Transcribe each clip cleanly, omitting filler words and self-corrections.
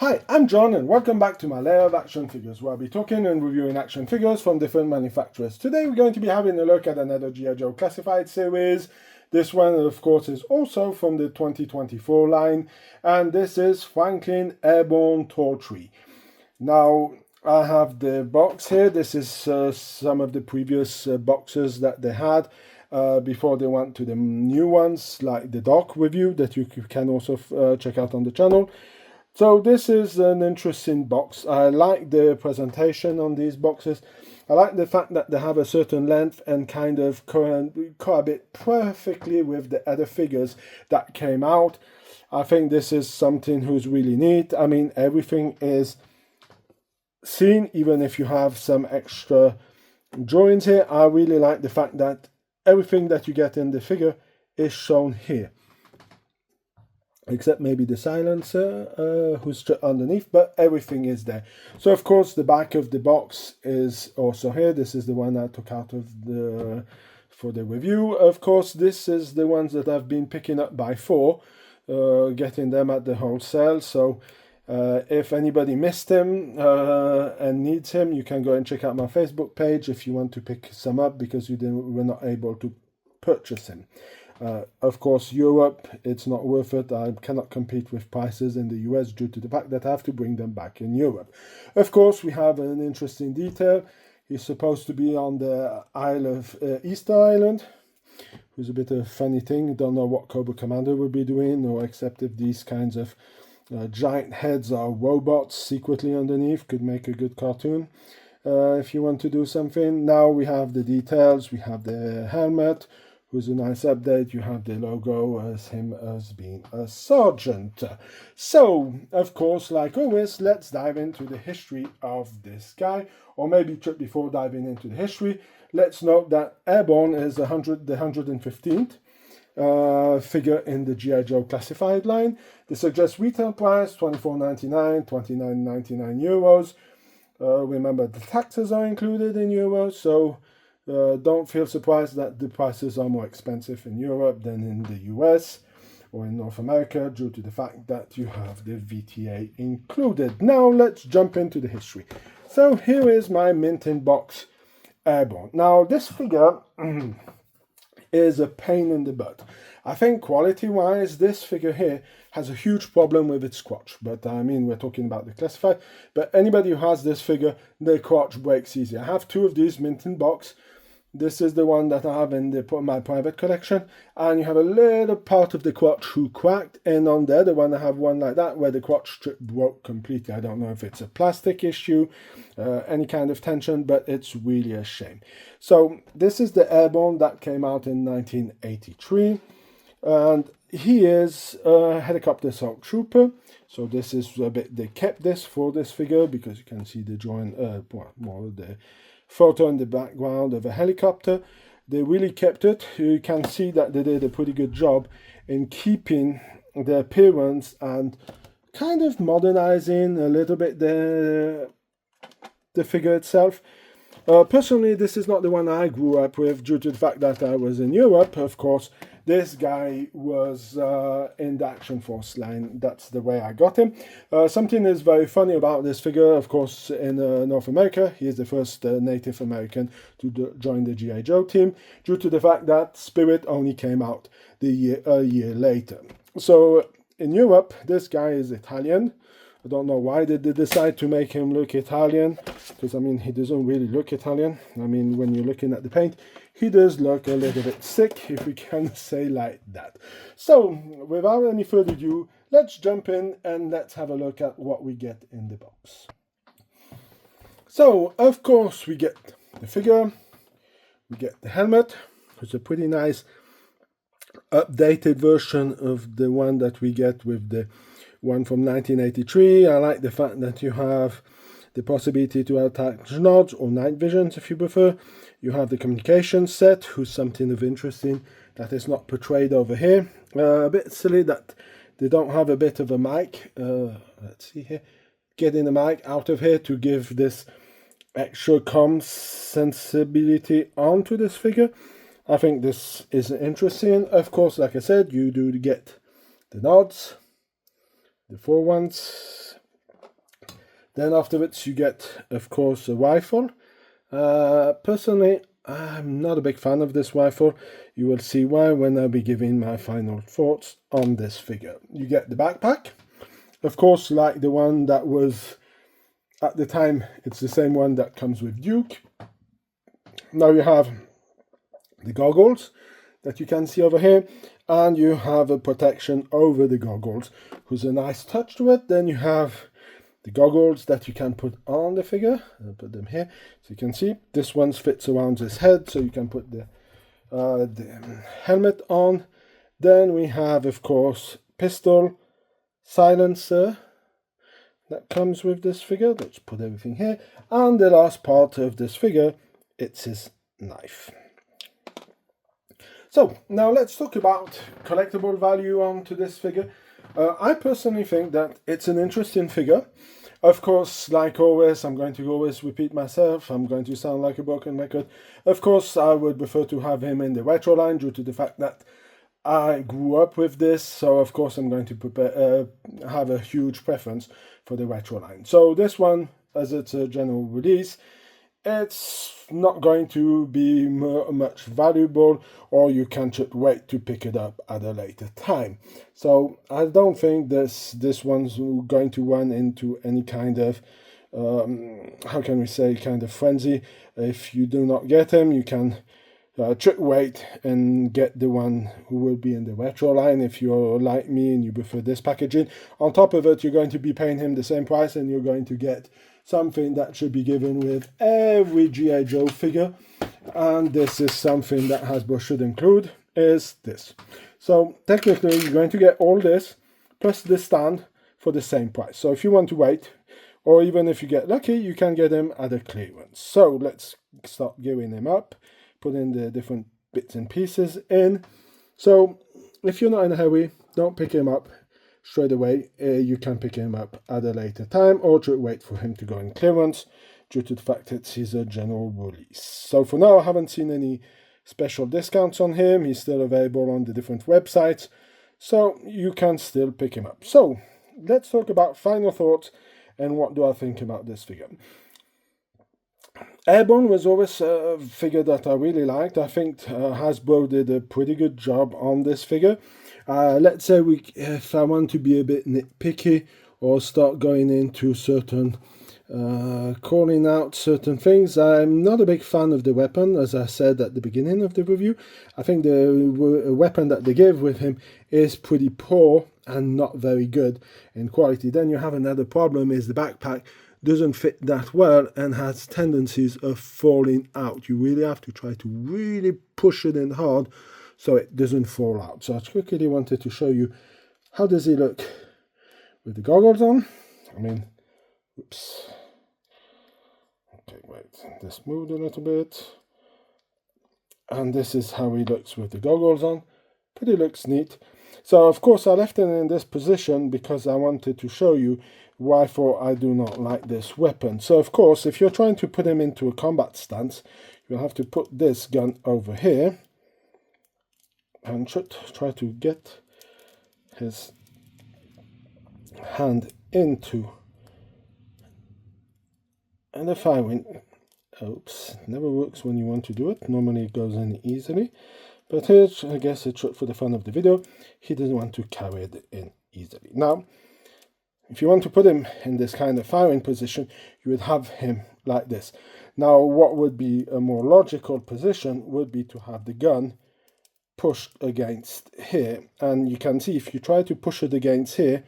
Hi, I'm John and welcome back to my Lair of Action Figures, where I'll be talking and reviewing action figures from different manufacturers. Today we're going to be having a look at another I.Joe Classified series. This one, of course, is also from the 2024 line, and this is Franklin Airborne Torch. Now, I have the box here. This is some of the previous boxes that they had before they went to the new ones, like the Doc review that you can also check out on the channel. So this is an interesting box. I like the presentation on these boxes. I like the fact that they have a certain length and kind of cohabit perfectly with the other figures that came out. I think this is something who's really neat. I mean, everything is seen, even if you have some extra drawings here. I really like the fact that everything that you get in the figure is shown here, except maybe the silencer who's underneath, but everything is there. So of course the back of the box is also here. This is the one I took out of for the review. Of course, this is the ones that I've been picking up by 4, getting them at the wholesale. So if anybody missed him and needs him, you can go and check out my Facebook page if you want to pick some up, because were not able to purchase him. Of course, Europe, it's not worth it. I cannot compete with prices in the US due to the fact that I have to bring them back in Europe. Of course, we have an interesting detail. He's supposed to be on the Isle of Easter Island, which is a bit of a funny thing. Don't know what Cobra Commander will be doing, or except if these kinds of giant heads are robots secretly underneath. Could make a good cartoon if you want to do something. Now we have the details. We have the helmet, who's a nice update. You have the logo as him as being a sergeant. So, of course, like always, let's dive into the history of this guy. Or maybe before diving into the history, let's note that Airborne is the 115th figure in the I.Joe Classified line. The suggested retail price, €24.99, €29.99. Remember, the taxes are included in euros, so don't feel surprised that the prices are more expensive in Europe than in the US or in North America, due to the fact that you have the VTA included. Now let's jump into the history. So here is my mint in box Airborne. Now this figure is a pain in the butt. I think quality-wise, this figure here has a huge problem with its crotch. But I mean, we're talking about the classified. But anybody who has this figure, the crotch breaks easy. I have 2 of these mint in box. This is the one that I have in my private collection. And you have a little part of the crotch who cracked. And on the other one, I have one like that, where the crotch strip broke completely. I don't know if it's a plastic issue, any kind of tension, but it's really a shame. So this is the Airborne that came out in 1983. And he is a helicopter assault trooper. So this is a bit, they kept this for this figure, because you can see the drawing, more of the photo in the background of a helicopter. They really kept it. You can see that they did a pretty good job in keeping the appearance and kind of modernizing a little bit the figure itself. Personally, this is not the one I grew up with, due to the fact that I was in Europe. Of course, this guy was in the Action Force line. That's the way I got him. Something is very funny about this figure. Of course, in North America, he is the first Native American to join the G.I. Joe team, due to the fact that Spirit only came out a year later. So in Europe, this guy is Italian. I don't know why they decide to make him look Italian, because I mean, he doesn't really look Italian. I mean, when you're looking at the paint, he does look a little bit sick, if we can say like that. So without any further ado, let's jump in and let's have a look at what we get in the box. So of course we get the figure, we get the helmet, which is a pretty nice updated version of the one that we get with the one from 1983. I like the fact that you have the possibility to attach nods or night visions if you prefer. You have the communication set, who's something of interesting that is not portrayed over here. A bit silly that they don't have a bit of a mic. Let's see here. Getting the mic out of here to give this extra comms sensibility onto this figure. I think this is interesting. Of course, like I said, you do get the nods, the 4 ones, Then afterwards you get, of course, a rifle. Personally, I'm not a big fan of this rifle. You will see why when I'll be giving my final thoughts on this figure. You get the backpack. Of course, like the one that was at the time, it's the same one that comes with Duke. Now you have the goggles that you can see over here, and you have a protection over the goggles, who's a nice touch to it. Then you have the goggles that you can put on the figure. I'll put them here so you can see. This one fits around his head, so you can put the helmet on. Then we have, of course, pistol, silencer that comes with this figure. Let's put everything here. And the last part of this figure, it's his knife. So now let's talk about collectible value onto this figure. I personally think that it's an interesting figure. Of course, like always, I'm going to always repeat myself. I'm going to sound like a broken record. Of course, I would prefer to have him in the retro line due to the fact that I grew up with this. So, of course, I'm going to have a huge preference for the retro line. So this one, as it's a general release, it's not going to be much valuable, or you can just wait to pick it up at a later time. So I don't think this one's going to run into any kind of how can we say, kind of frenzy. If you do not get him, you can wait and get the one who will be in the retro line if you're like me and you prefer this packaging. On top of it, you're going to be paying him the same price, and you're going to get something that should be given with every G.I. Joe figure, and this is something that Hasbro should include, is this. So technically you're going to get all this plus the stand for the same price. So if you want to wait, or even if you get lucky, you can get him at a clearance. So let's start gearing him up, putting the different bits and pieces in. So if you're not in a hurry, don't pick him up straight away. You can pick him up at a later time, or to wait for him to go in clearance due to the fact that he's a general release. So for now, I haven't seen any special discounts on him. He's still available on the different websites, so you can still pick him up. So let's talk about final thoughts and what do I think about this figure. Airborne was always a figure that I really liked. I think Hasbro did a pretty good job on this figure. Let's say if I want to be a bit nitpicky or start going into certain, calling out certain things, I'm not a big fan of the weapon, as I said at the beginning of the review. I think the weapon that they give with him is pretty poor and not very good in quality. Then you have another problem, is the backpack doesn't fit that well and has tendencies of falling out. You really have to try to really push it in hard so it doesn't fall out. So I quickly wanted to show you how does he look with the goggles on. I mean, oops. Okay, wait, this moved a little bit. And this is how he looks with the goggles on. Pretty looks neat. So of course I left it in this position because I wanted to show you why I do not like this weapon. So of course, if you're trying to put him into a combat stance, you'll have to put this gun over here and try to get his hand into and the firing. Oops, never works when you want to do it. Normally it goes in easily, but here I guess it's for the fun of the video. He doesn't want to carry it in easily. Now, if you want to put him in this kind of firing position, you would have him like this. Now, what would be a more logical position would be to have the gun pushed against here. And you can see if you try to push it against here,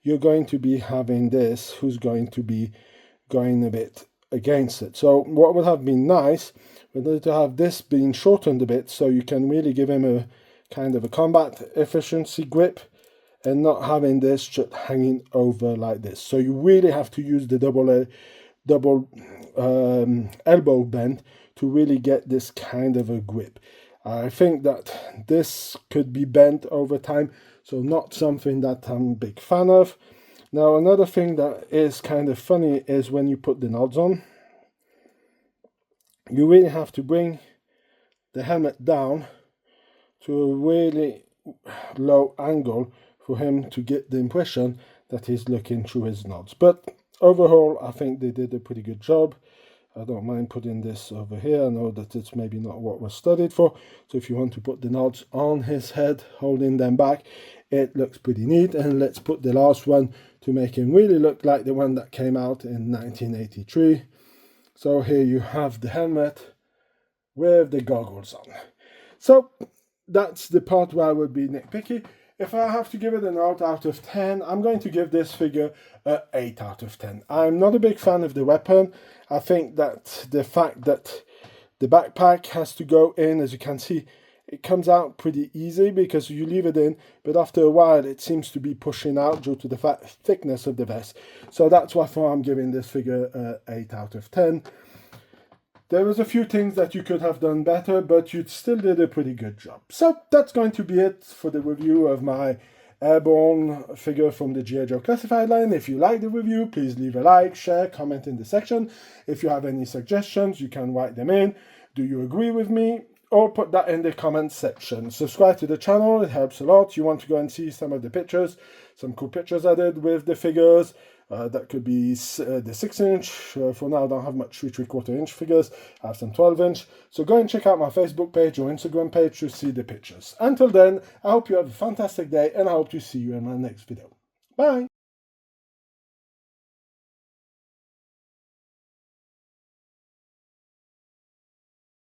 you're going to be having this, who's going to be going a bit against it. So what would have been nice would to have this being shortened a bit, so you can really give him a kind of a combat efficiency grip, and not having this just hanging over like this. So you really have to use the double elbow bend to really get this kind of a grip. I think that this could be bent over time, so not something that I'm a big fan of. Now another thing that is kind of funny is when you put the nods on, you really have to bring the helmet down to a really low angle for him to get the impression that he's looking through his nods. But overall, I think they did a pretty good job. I don't mind putting this over here. I know that it's maybe not what was studied for. So if you want to put the nods on his head, holding them back, it looks pretty neat. And let's put the last one to make him really look like the one that came out in 1983. So here you have the helmet with the goggles on. So that's the part where I would be nitpicky. If I have to give it a note out of 10, I'm going to give this figure an 8 out of 10. I'm not a big fan of the weapon. I think that the fact that the backpack has to go in, as you can see, it comes out pretty easy because you leave it in, but after a while it seems to be pushing out due to the thickness of the vest. So that's why I'm giving this figure an 8 out of 10. There was a few things that you could have done better, but you still did a pretty good job. So that's going to be it for the review of my Airborne figure from the I.Joe Classified line. If you like the review, please leave a like, share, comment in the section. If you have any suggestions, you can write them in. Do you agree with me? Or put that in the comments section. Subscribe to the channel, it helps a lot. You want to go and see some of the pictures, some cool pictures I did with the figures. That could be the 6-inch. For now, I don't have much 3/4-inch figures. I have some 12-inch. So go and check out my Facebook page or Instagram page to see the pictures. Until then, I hope you have a fantastic day and I hope to see you in my next video. Bye!